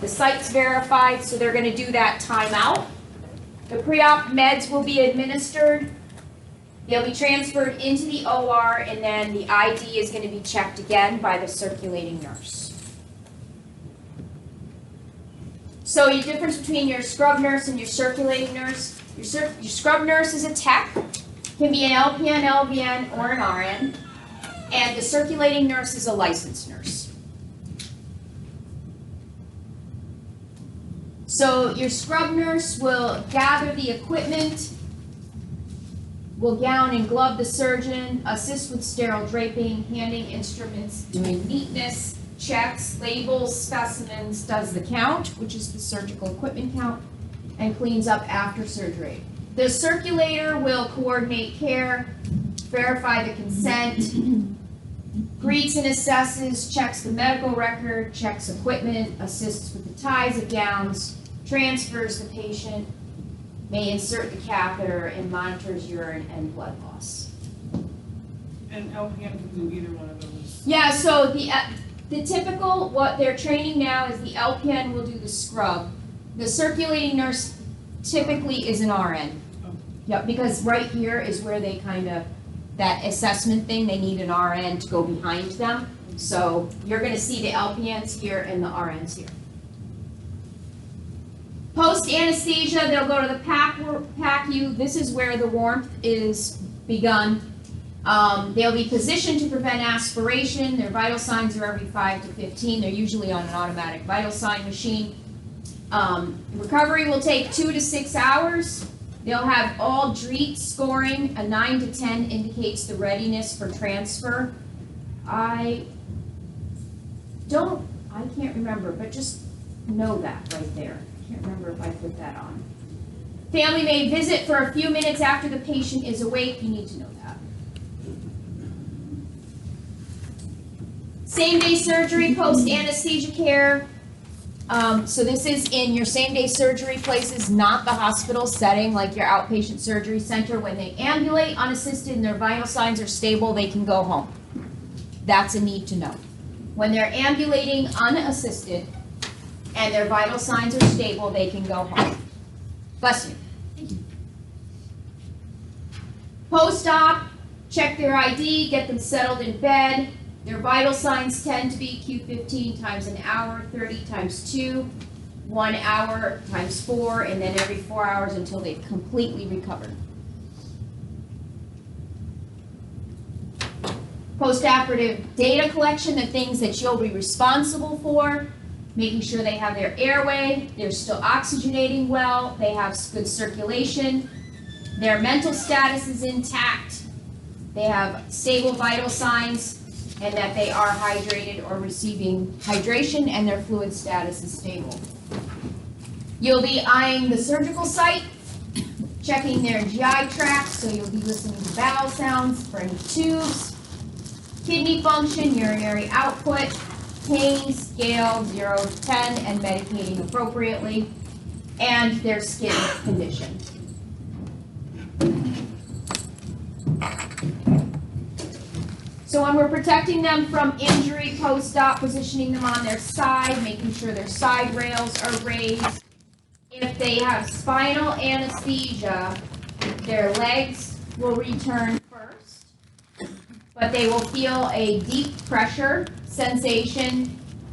The site's verified, so they're gonna do that timeout. The pre-op meds will be administered. They'll be transferred into the OR, and then the ID is gonna be checked again by the circulating nurse. So your difference between your scrub nurse and your circulating nurse, your scrub nurse is a tech, can be an LPN, LVN, or an RN, and the circulating nurse is a licensed nurse. So your scrub nurse will gather the equipment, will gown and glove the surgeon, assist with sterile draping, handing instruments, doing neatness checks, labels, specimens, does the count, which is the surgical equipment count, and cleans up after surgery. The circulator will coordinate care, verify the consent, greets and assesses, checks the medical record, checks equipment, assists with the ties of gowns, transfers the patient, may insert the catheter, and monitors urine and blood loss. And LPN can do either one of those. Yeah, so the typical, what they're training now is the LPN will do the scrub. The circulating nurse typically is an RN. Yep, because right here is where they kind of, that assessment thing, they need an RN to go behind them. So you're gonna see the LPNs here and the RNs here. Post anesthesia, they'll go to the PACU. This is where the warmth is begun. They'll be positioned to prevent aspiration. Their vital signs are every 5 to 15. They're usually on an automatic vital sign machine. Recovery will take 2 to 6 hours. They'll have all DREET scoring. A 9 to 10 indicates the readiness for transfer. I can't remember, but just know that right there. I can't remember if I put that on. Family may visit for a few minutes after the patient is awake. You need to know that. Same-day surgery, post-anesthesia care. So this is in your same-day surgery places, not the hospital setting like your outpatient surgery center. When they ambulate unassisted and their vital signs are stable, they can go home. That's a need to know. When they're ambulating unassisted and their vital signs are stable, they can go home. Bless you. Post-op, check their ID, get them settled in bed. Their vital signs tend to be Q15 times an hour, 30 times 2, 1 hour times 4, and then every 4 hours until they've completely recovered. Post-operative data collection, the things that you'll be responsible for, making sure they have their airway, they're still oxygenating well, they have good circulation, their mental status is intact, they have stable vital signs, and that they are hydrated or receiving hydration and their fluid status is stable. You'll be eyeing the surgical site, checking their GI tract, so you'll be listening to bowel sounds for any tubes, kidney function, urinary output, pain scale 0 to 10, and medicating appropriately, and their skin condition. So when we're protecting them from injury post-op, positioning them on their side, making sure their side rails are raised. If they have spinal anesthesia, their legs will return first, but they will feel a deep pressure sensation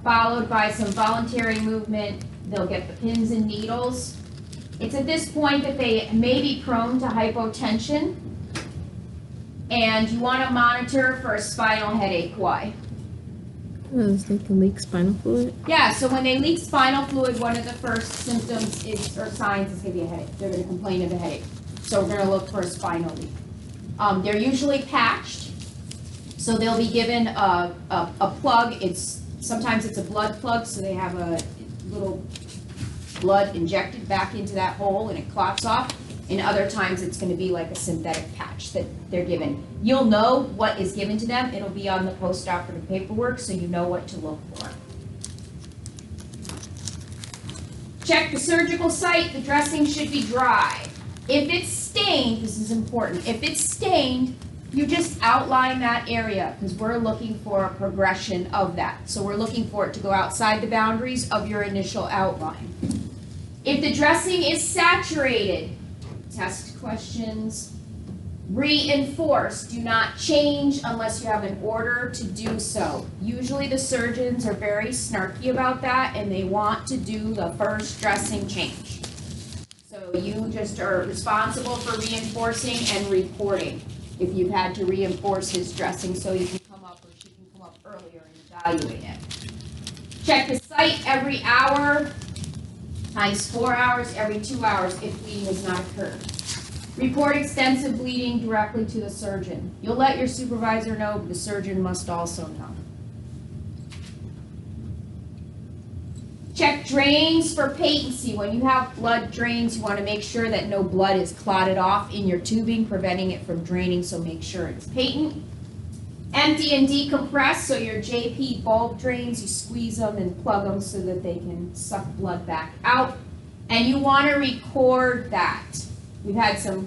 followed by some voluntary movement. They'll get the pins and needles. It's at this point that they may be prone to hypotension. And you want to monitor for a spinal headache. Why? Because they can leak spinal fluid. Yeah, so when they leak spinal fluid, one of the first symptoms is, or signs, is going to be a headache. They're going to complain of a headache. So we're going to look for a spinal leak. They're usually patched. So they'll be given a plug. Sometimes it's a blood plug, so they have a little blood injected back into that hole and it clots off. And other times it's going to be like a synthetic patch that they're given. You'll know what is given to them. It'll be on the post-operative paperwork, so you know what to look for. Check the surgical site. The dressing should be dry. If it's stained, this is important, if it's stained, You just outline that area, because we're looking for a progression of that. So we're looking for it to go outside the boundaries of your initial outline. If the dressing is saturated, test questions, reinforce, do not change unless you have an order to do so. Usually the surgeons are very snarky about that and they want to do the first dressing change. So you just are responsible for reinforcing and reporting if you've had to reinforce his dressing so you can come up or she can come up earlier and evaluate it. Check the site every hour, times 4 hours, every 2 hours if bleeding has not occurred. Report extensive bleeding directly to the surgeon. You'll let your supervisor know, but the surgeon must also know. Check drains for patency. When you have blood drains, you want to make sure that no blood is clotted off in your tubing, preventing it from draining, so make sure it's patent. Empty and decompress, so your JP bulb drains, you squeeze them and plug them so that they can suck blood back out. And you want to record that. We've had some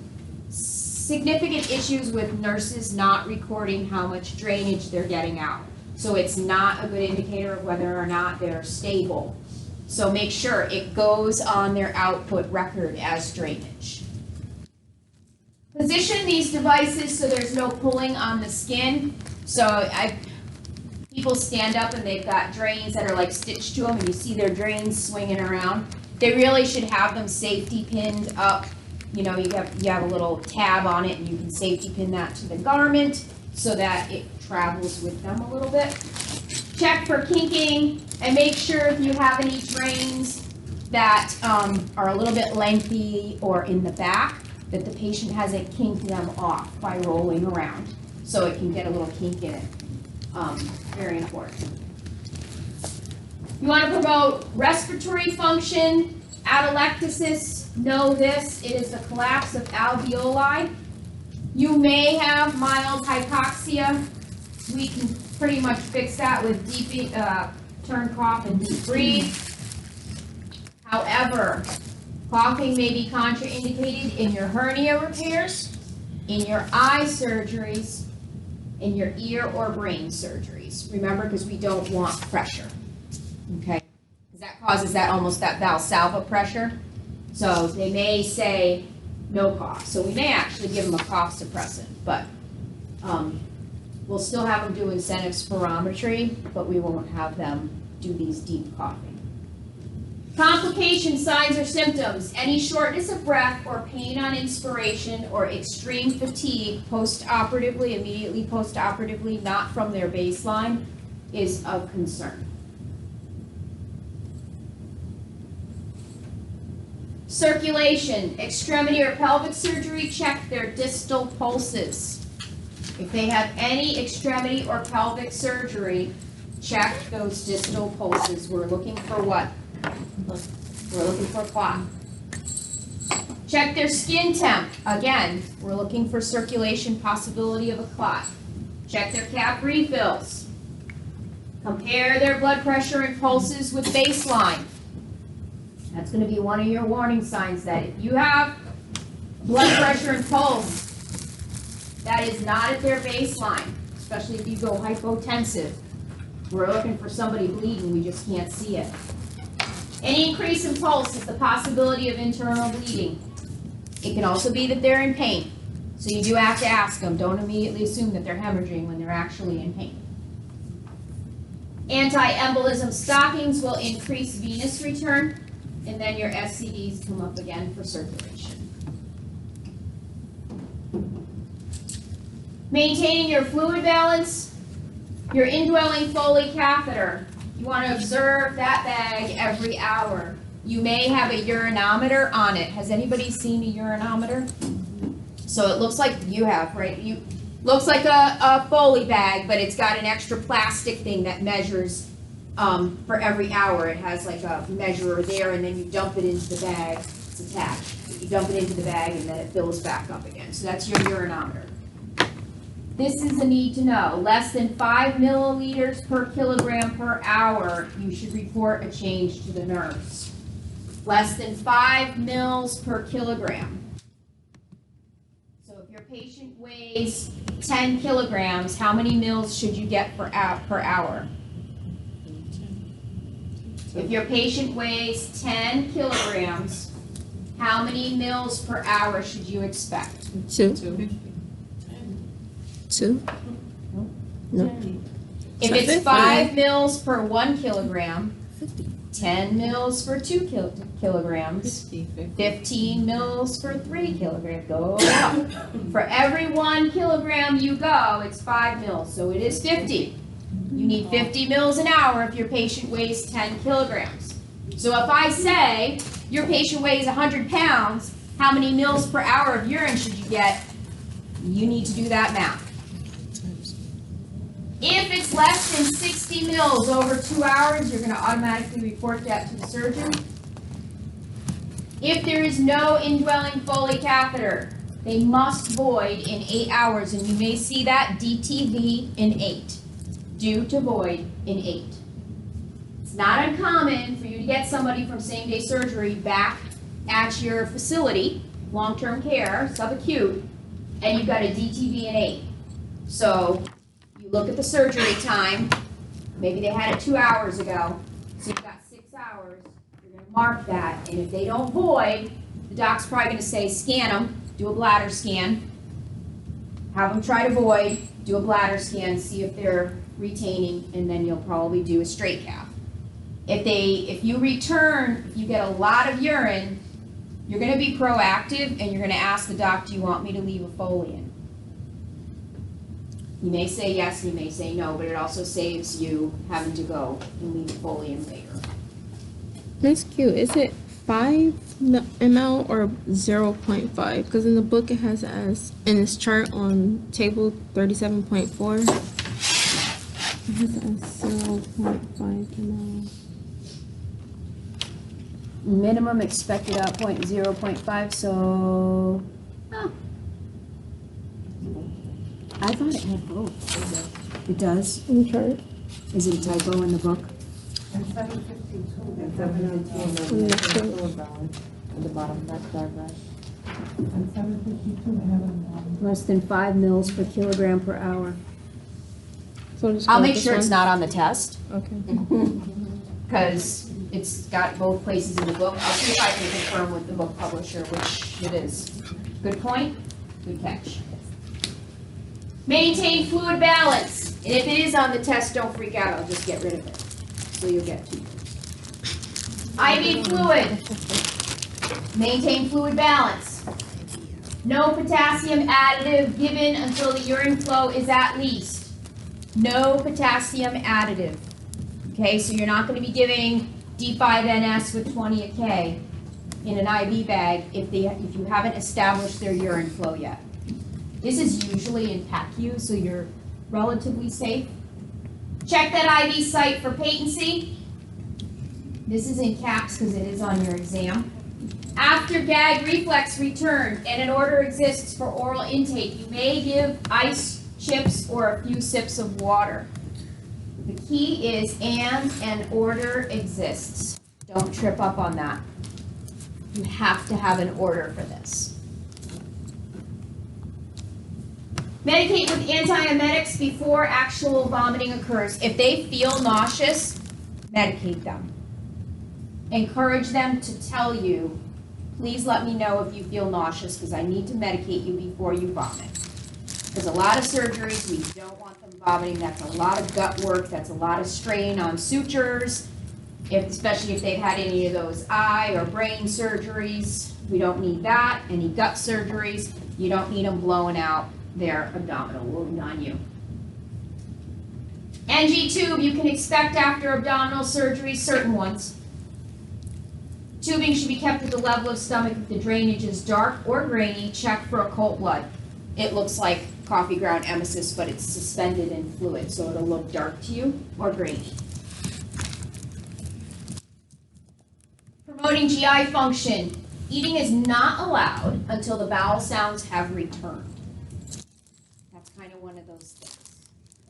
significant issues with nurses not recording how much drainage they're getting out. So it's not a good indicator of whether or not they're stable. So make sure it goes on their output record as drainage. Position these devices so there's no pulling on the skin. So people stand up and they've got drains that are like stitched to them and you see their drains swinging around. They really should have them safety pinned up. You know, you have a little tab on it and you can safety pin that to the garment so that it travels with them a little bit. Check for kinking and make sure if you have any drains that are a little bit lengthy or in the back that the patient hasn't kinked them off by rolling around so it can get a little kink in it. Very important. You want to promote respiratory function, atelectasis. Know this, it is the collapse of alveoli. You may have mild hypoxia. We can pretty much fix that with deep turn cough and deep breathe. However, coughing may be contraindicated in your hernia repairs, in your eye surgeries, in your ear or brain surgeries. Remember, because we don't want pressure, okay? Because that causes that Valsalva pressure. So they may say no cough. So we may actually give them a cough suppressant, but we'll still have them do incentive spirometry, but we won't have them do these deep coughing. Complications, signs, or symptoms. Any shortness of breath or pain on inspiration or extreme fatigue post-operatively, immediately post-operatively, not from their baseline, is of concern. Circulation, extremity or pelvic surgery, check their distal pulses. If they have any extremity or pelvic surgery, check those distal pulses. We're looking for what? We're looking for a clot. Check their skin temp. Again, we're looking for circulation, possibility of a clot. Check their cap refills. Compare their blood pressure and pulses with baseline. That's going to be one of your warning signs that if you have blood pressure and pulse that is not at their baseline, especially if you go hypotensive, we're looking for somebody bleeding, we just can't see it. Any increase in pulse is the possibility of internal bleeding. It can also be that they're in pain. So you do have to ask them. Don't immediately assume that they're hemorrhaging when they're actually in pain. Anti-embolism stockings will increase venous return. And then your SCDs come up again for circulation. Maintaining your fluid balance, your indwelling Foley catheter. You want to observe that bag every hour. You may have a urinometer on it. Has anybody seen a urinometer? So it looks like you have, right? Looks like a Foley bag, but it's got an extra plastic thing that measures for every hour. It has like a measurer there, and then you dump it into the bag. It's attached. You dump it into the bag, and then it fills back up again. So that's your urinometer. This is a need to know. Less than 5 milliliters per kilogram per hour, you should report a change to the nurse. Less than 5 mils per kilogram. So if your patient weighs 10 kilograms, how many meals should you get per hour? If your patient weighs 10 kilograms, how many meals per hour should you expect? 2. 2. 2. No. If it's 5 meals per 1 kilogram, 50. 10 meals for 2 kilograms, 15 meals for 3 kilograms. Go up. For every 1 kilogram you go, it's 5 meals, so it is 50. You need 50 meals an hour if your patient weighs 10 kilograms. So if I say your patient weighs 100 pounds, how many meals per hour of urine should you get? You need to do that math. If it's less than 60 mils over 2 hours, you're going to automatically report that to the surgeon. If there is no indwelling Foley catheter, they must void in 8 hours, and you may see that DTV in 8, due to void in 8. It's not uncommon for you to get somebody from same-day surgery back at your facility, long-term care, subacute, and you've got a DTV in 8. So you look at the surgery time, maybe they had it 2 hours ago, so you've got 6 hours, you're gonna mark that, and if they don't void, the doc's probably gonna say, scan them, do a bladder scan, have them try to void, do a bladder scan, see if they're retaining, and then you'll probably do a straight cath. If you return, if you get a lot of urine, you're gonna be proactive, and you're gonna ask the doc, do you want me to leave a Foley in? You may say yes, and you may say no, but it also saves you having to go and leave a Foley in later. That's cute. Is it 5 ml or 0.5? Because in the book it has as in this chart on table 37.4. It has it as 0.5 ml. Minimum expected out point 0.5, so, oh. I thought it had both. It does? In the chart? Is it a typo in the book? And 752. And 752 Mm, that's good. fluid balance at the bottom, that's paragraph. And 752 they have it. Less than 5 mils per kilogram per hour. So just I'll go with make this sure it's one? not on the test, Okay. because it's got both places in the book. I'll see if I can confirm with the book publisher, which it is. Good point, good catch. Maintain fluid balance. And if it is on the test, don't freak out, I'll just get rid of it. So you'll get 2. IV fluid. Maintain fluid balance. No potassium additive given until the urine flow is at least. No potassium additive. Okay, so you're not going to be giving D5NS with 20 a K in an IV bag if you haven't established their urine flow yet. This is usually in PACU, so you're relatively safe. Check that IV site for patency. This is in caps because it is on your exam. After gag reflex returned and an order exists for oral intake, you may give ice, chips, or a few sips of water. The key is and an order exists. Don't trip up on that. You have to have an order for this. Medicate with antiemetics before actual vomiting occurs. If they feel nauseous, medicate them. Encourage them to tell you, please let me know if you feel nauseous because I need to medicate you before you vomit. There's a lot of surgeries, we don't want them vomiting. That's a lot of gut work, that's a lot of strain on sutures, especially if they've had any of those eye or brain surgeries. We don't need that. Any gut surgeries, you don't need them blowing out their abdominal wound on you. NG tube you can expect after abdominal surgery, certain ones. Tubing should be kept at the level of stomach if the drainage is dark or grainy. Check for occult blood. It looks like coffee ground emesis, but it's suspended in fluid, so it'll look dark to you or grainy. Promoting GI function. Eating is not allowed until the bowel sounds have returned. That's kind of one of those things.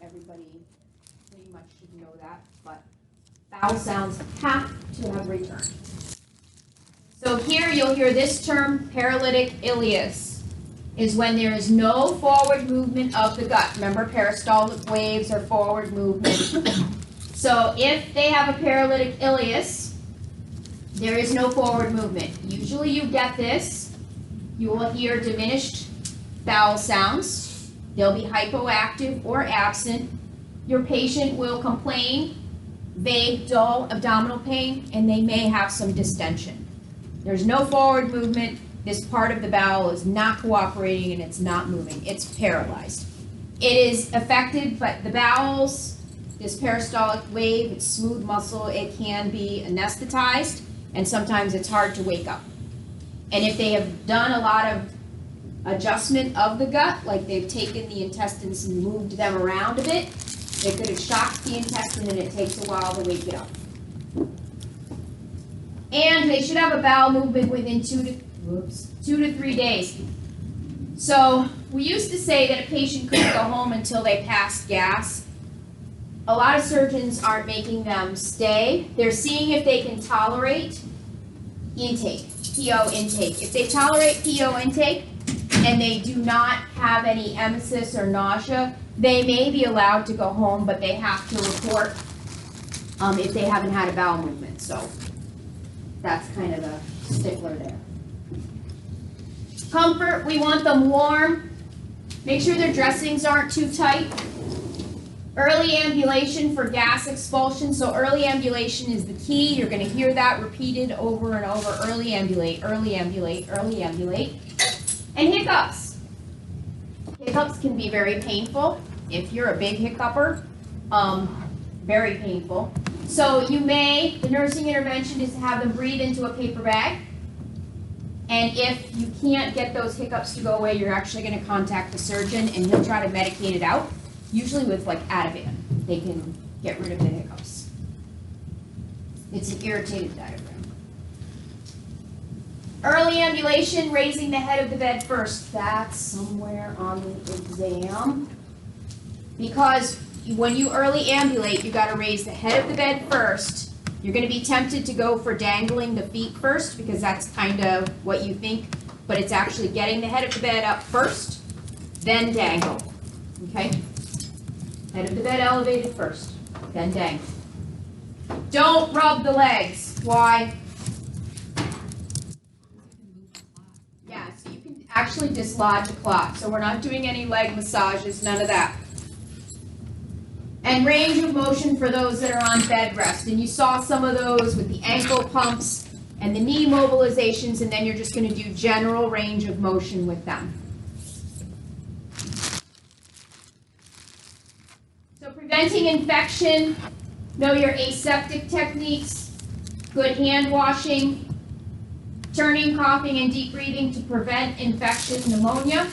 Everybody pretty much should know that, but bowel sounds have to have returned. So here you'll hear this term, paralytic ileus. is when there is no forward movement of the gut. Remember, peristaltic waves are forward movement. So if they have a paralytic ileus, there is no forward movement. Usually you get this. You will hear diminished bowel sounds. They'll be hypoactive or absent. Your patient will complain, vague, dull abdominal pain, and they may have some distension. There's no forward movement. This part of the bowel is not cooperating and it's not moving. It's paralyzed. It is affected, but the bowels, this peristaltic wave, it's smooth muscle, it can be anesthetized, and sometimes it's hard to wake up. And if they have done a lot of adjustment of the gut, like they've taken the intestines and moved them around a bit, they could have shocked the intestine and it takes a while to wake it up. And they should have a bowel movement within 2 to 3 days. So we used to say that a patient couldn't go home until they passed gas. A lot of surgeons aren't making them stay. They're seeing if they can tolerate intake, PO intake. If they tolerate PO intake and they do not have any emesis or nausea, they may be allowed to go home, but they have to report if they haven't had a bowel movement. So that's kind of the stickler there. Comfort, we want them warm. Make sure their dressings aren't too tight. Early ambulation for gas expulsion. So early ambulation is the key. You're going to hear that repeated over and over. Early ambulate, early ambulate, early ambulate. And hiccups. Hiccups can be very painful. If you're a big hiccuper, very painful. So you may, the nursing intervention is to have them breathe into a paper bag. And if you can't get those hiccups to go away, you're actually going to contact the surgeon and he'll try to medicate it out, usually with like Ativan. They can get rid of the hiccups. It's an irritated diaphragm. Early ambulation, raising the head of the bed first. That's somewhere on the exam. Because when you early ambulate, you got to raise the head of the bed first. You're going to be tempted to go for dangling the feet first because that's kind of what you think, but it's actually getting the head of the bed up first, then dangle, okay? Head of the bed elevated first, then dangle. Don't rub the legs. Why? Yeah, so you can actually dislodge a clot. So we're not doing any leg massages, none of that. And range of motion for those that are on bed rest. And you saw some of those with the ankle pumps and the knee mobilizations, and then you're just going to do general range of motion with them. So preventing infection, know your aseptic techniques, good hand washing, turning, coughing, and deep breathing to prevent infection, pneumonia.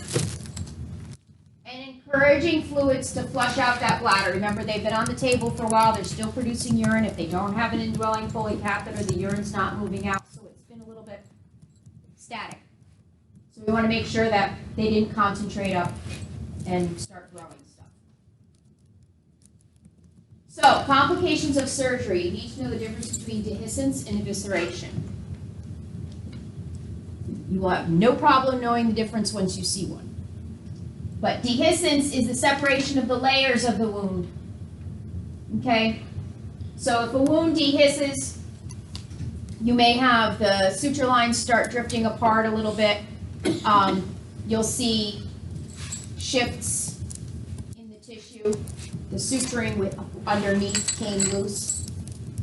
Encouraging fluids to flush out that bladder. Remember, they've been on the table for a while. They're still producing urine. If they don't have an indwelling Foley catheter, the urine's not moving out, so it's been a little bit static. So we want to make sure that they didn't concentrate up and start growing stuff. So, complications of surgery. You need to know the difference between dehiscence and evisceration. You will have no problem knowing the difference once you see one. But dehiscence is the separation of the layers of the wound, okay? So if a wound dehisces, you may have the suture lines start drifting apart a little bit. You'll see shifts in the tissue. The suturing with underneath came loose.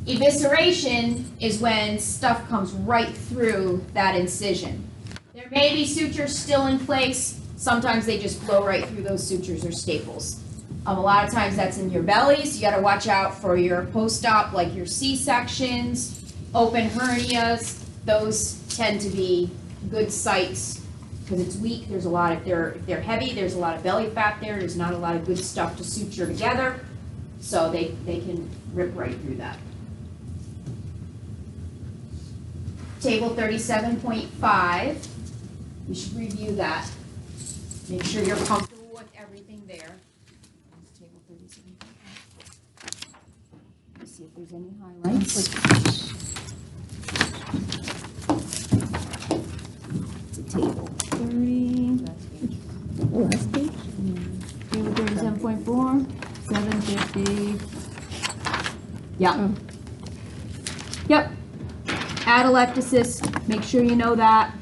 Evisceration is when stuff comes right through that incision. There may be sutures still in place. Sometimes they just blow right through those sutures or staples. A lot of times that's in your bellies. You got to watch out for your post-op, like your C-sections, open hernias. Those tend to be good sites because it's weak. There's a lot of, if they're heavy, there's a lot of belly fat there. There's not a lot of good stuff to suture together. So they can rip right through that. Table 37.5. You should review that. Make sure you're comfortable with everything there. Table 37.5. Let's see if there's any highlights. It's a table 30. Yeah. Oh. Yep. Atelectasis, make sure you know that.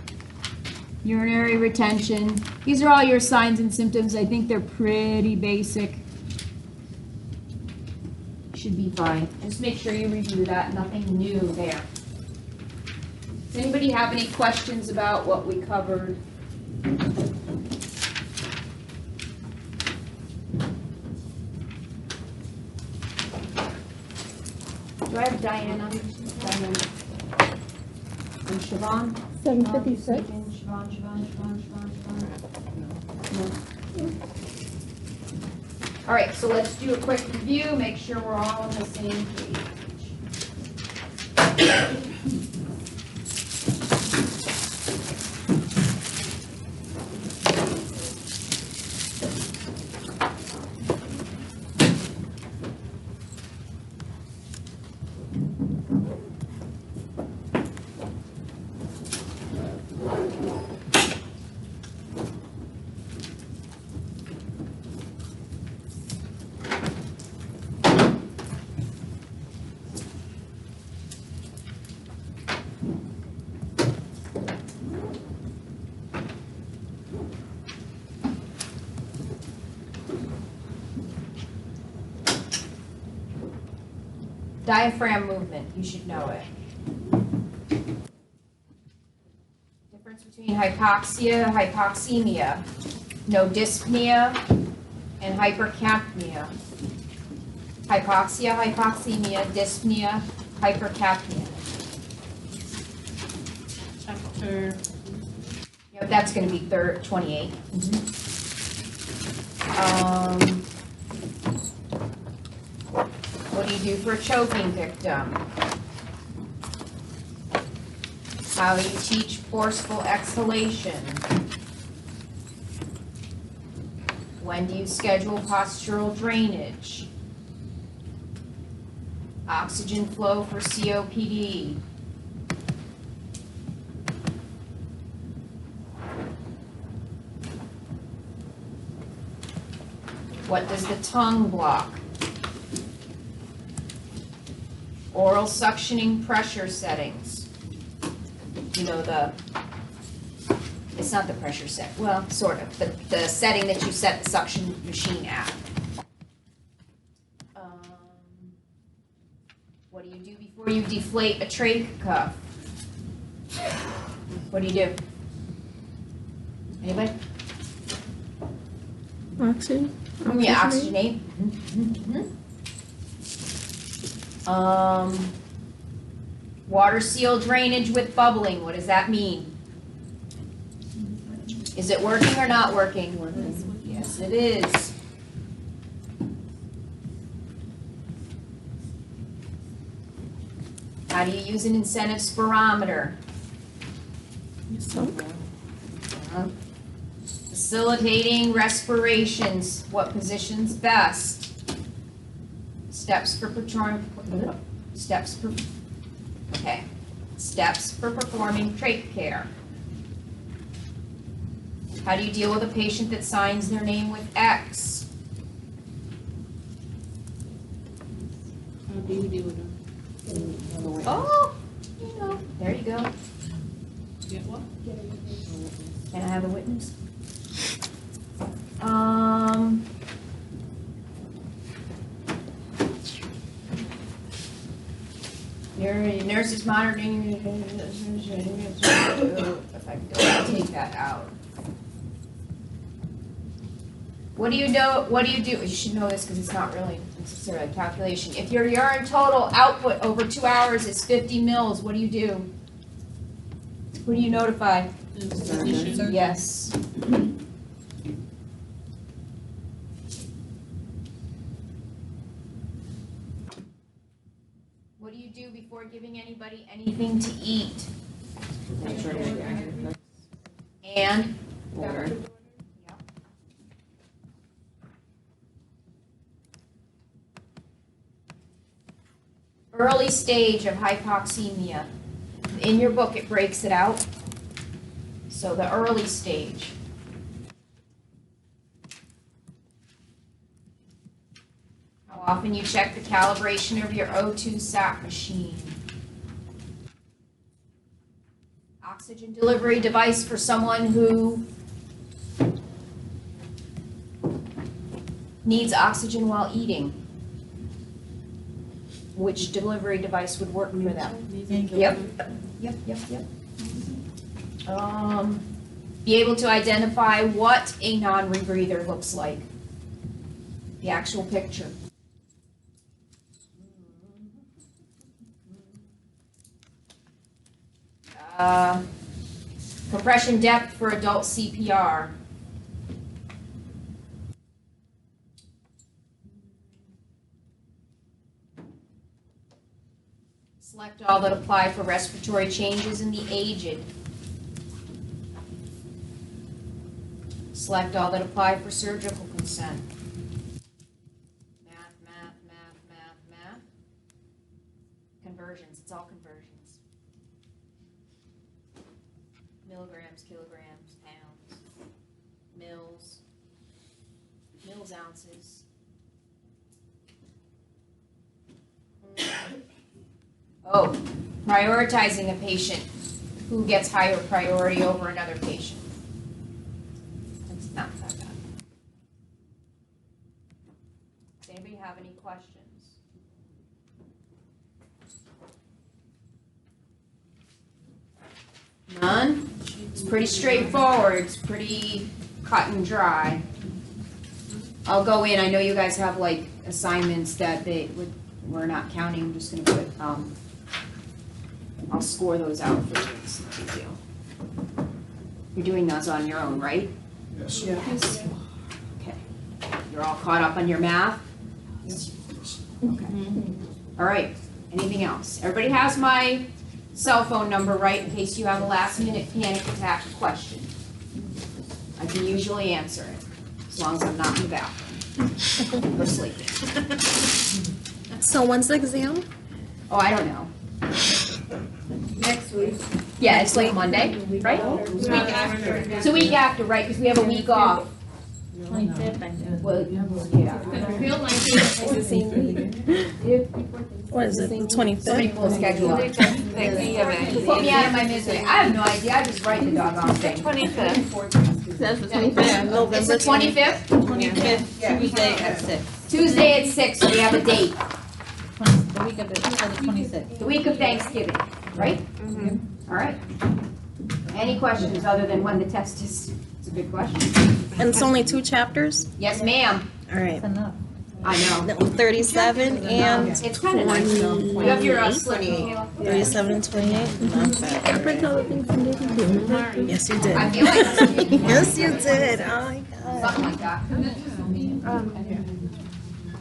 Urinary retention. These are all your signs and symptoms. I think they're pretty basic. Should be fine. Just make sure you review that. Nothing new there. Does anybody have any questions about what we covered? Do I have Diana? Diana. And Siobhan? 756. Siobhan. No. All right, so let's do a quick review, make sure we're all on the same page. Diaphragm movement, you should know it. Difference between hypoxia, hypoxemia, no dyspnea, and hypercapnia. Hypoxia, hypoxemia, dyspnea, hypercapnia. Chapter, Yeah, that's gonna be 28. What do you do for a choking victim? How do you teach forceful exhalation? When do you schedule postural drainage? Oxygen flow for COPD. What does the tongue block? Oral suctioning pressure settings. You know, it's not the pressure set, well, sort of, the setting that you set the suction machine at. What do you do before you deflate a trach cuff? What do you do? Anybody? Oxygen? Yeah, oxygenate. Water seal drainage with bubbling, what does that mean? Is it working or not working? Yes, it is. How do you use an incentive spirometer? Facilitating respirations, what position's best? Steps for performing trach care. How do you deal with a patient that signs their name with X? how do you deal with them? Oh, there you go. Get what? Can I have a witness? Nurses monitoring. If I can go ahead and take that out. What do you know? What do you do? You should know this because it's not really necessarily a calculation. If your urine total output over 2 hours is 50 mils, what do you do? Who do you notify? Physician. Yes. What do you do before giving anybody anything to eat? And? Water. Early stage of hypoxemia. In your book, it breaks it out. So the early stage. How often you check the calibration of your O2 sat machine. Oxygen delivery device for someone who needs oxygen while eating. Which delivery device would work for them? Yep. Be able to identify what a non-rebreather looks like. The actual picture. Compression depth for adult CPR. Select all that apply for respiratory changes in the aged. Select all that apply for surgical consent. Math. Conversions, it's all conversions. Milligrams, kilograms, pounds, mils, ounces. Oh, prioritizing a patient who gets higher priority over another patient. That's not that bad. Does anybody have any questions? None? It's pretty straightforward, it's pretty cut and dry. I'll go in, I know you guys have like assignments that we're not counting, I'm just gonna put, I'll score those out for you, it's no big deal. You're doing those on your own, right? Yes. Okay. You're all caught up on your math? Okay. All right, anything else? Everybody has my cell phone number, right, in case you have a last minute panic attack question. I can usually answer it, as long as I'm not in the bathroom or sleeping. So when's the exam? Oh, I don't know. Next week. Yeah, it's like Monday, right? Week after. It's a week after, right, because we have a week off. 25th, I think. Well, yeah. It's the same week. What is it, the 25th? Somebody will schedule it. Put me out of my misery. I have no idea, I just write the doggone thing. 25th. That's the 25th. It's the 25th? 25th, Tuesday at 6. Tuesday at 6, so we have a date. The week of the 26th. The week of Thanksgiving, right? All right. Any questions other than when the test is? It's a good question. And it's only 2 chapters? Yes, ma'am. All right. That's enough. I know. 37 and It's kind of nice though. You have your slip, Michaela? 37 and 28? Not bad. Print all the things from David too, remember? Yes, you I did. feel like I'm taking one. Yes, you did. Oh my God. Something like that.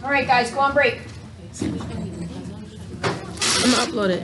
All right, guys, go on break. I'm gonna upload it.